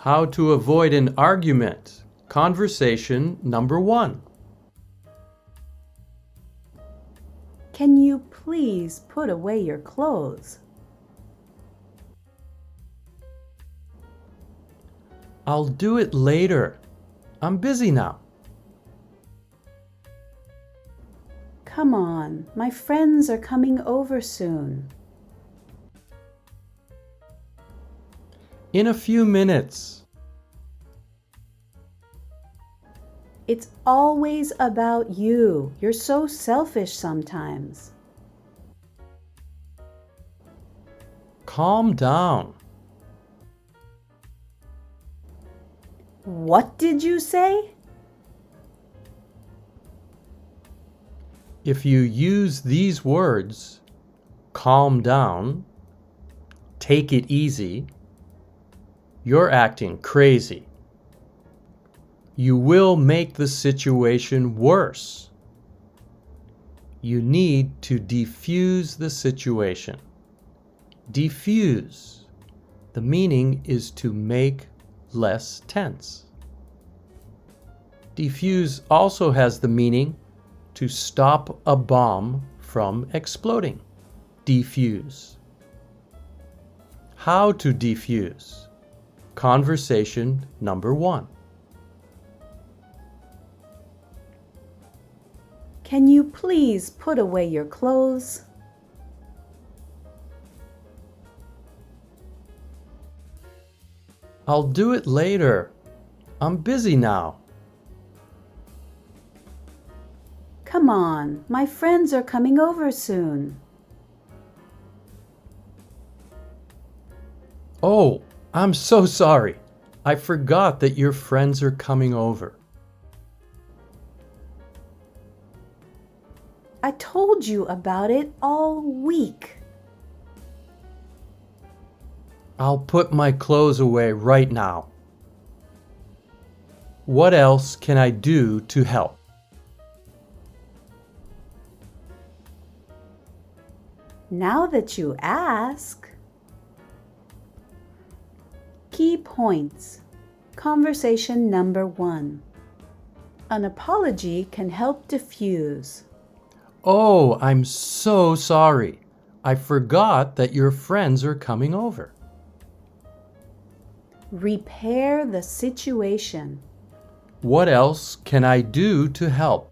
How to avoid an argument. Conversation number 1. Can you please put away your clothes? I'll do it later. I'm busy now. Come on, my friends are coming over soon. In a few minutes. It's always about you. You're so selfish sometimes. Calm down. What did you say? If you use these words, calm down, take it easy, you're acting crazy. You will make the situation worse. You need to defuse the situation. Defuse. The meaning is to make less tense. Defuse also has the meaning to stop a bomb from exploding. Defuse. How to defuse. Conversation number 1. Can you please put away your clothes? I'll do it later. I'm busy now. Come on, my friends are coming over soon. Oh, I'm so sorry. I forgot that your friends are coming over. I told you about it all week. I'll put my clothes away right now. What else can I do to help? Now that you ask. Key points. Conversation number 1. An apology can help diffuse. Oh, I'm so sorry. I forgot that your friends are coming over. Repair the situation. What else can I do to help?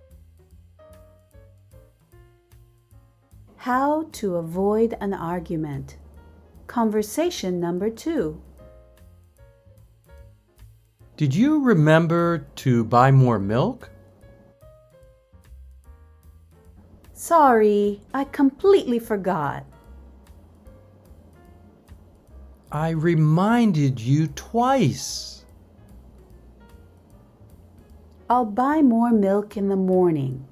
How to avoid an argument. Conversation number 2. Did you remember to buy more milk? Sorry, I completely forgot. I reminded you twice. I'll buy more milk in the morning.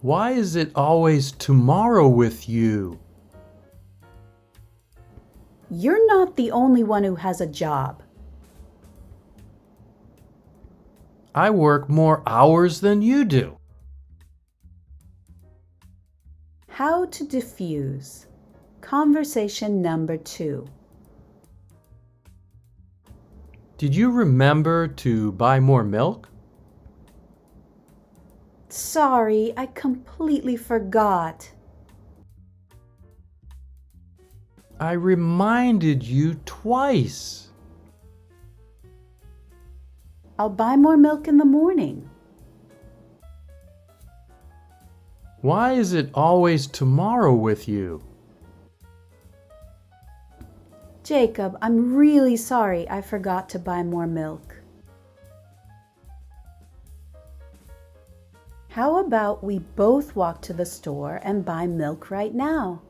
Why is it always tomorrow with you? You're not the only one who has a job. I work more hours than you do. How to diffuse. Conversation number 2. Did you remember to buy more milk? Sorry, I completely forgot. I reminded you twice. I'll buy more milk in the morning. Why is it always tomorrow with you? Jacob, I'm really sorry I forgot to buy more milk. How about we both walk to the store and buy milk right now?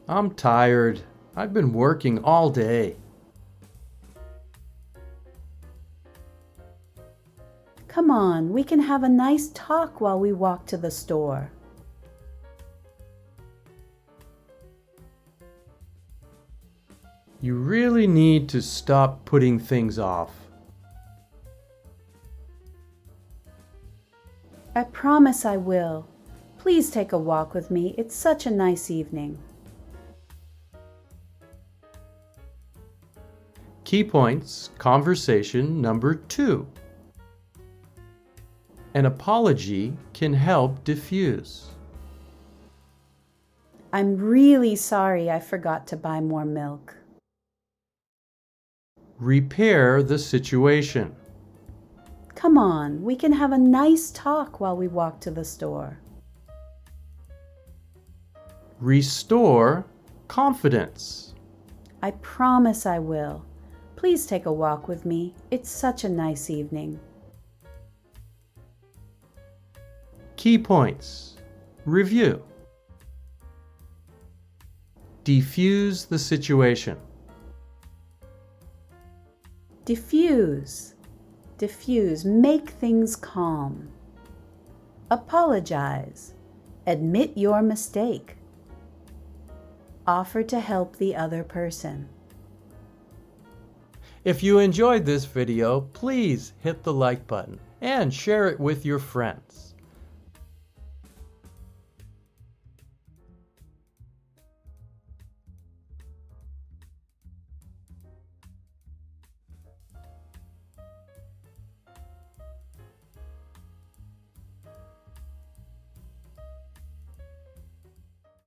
I'm tired. I've been working all day. Come on, we can have a nice talk while we walk to the store. You really need to stop putting things off. I promise I will. Please take a walk with me. It's such a nice evening. Key points, conversation number 2. An apology can help diffuse. I'm really sorry I forgot to buy more milk. Repair the situation. Come on, we can have a nice talk while we walk to the store. Restore confidence. I promise I will. Please take a walk with me. It's such a nice evening. Key points. Review. Defuse the situation. Diffuse. Diffuse. Make things calm. Apologize. Admit your mistake. Offer to help the other person. If you enjoyed this video, please hit the like button and share it with your friends.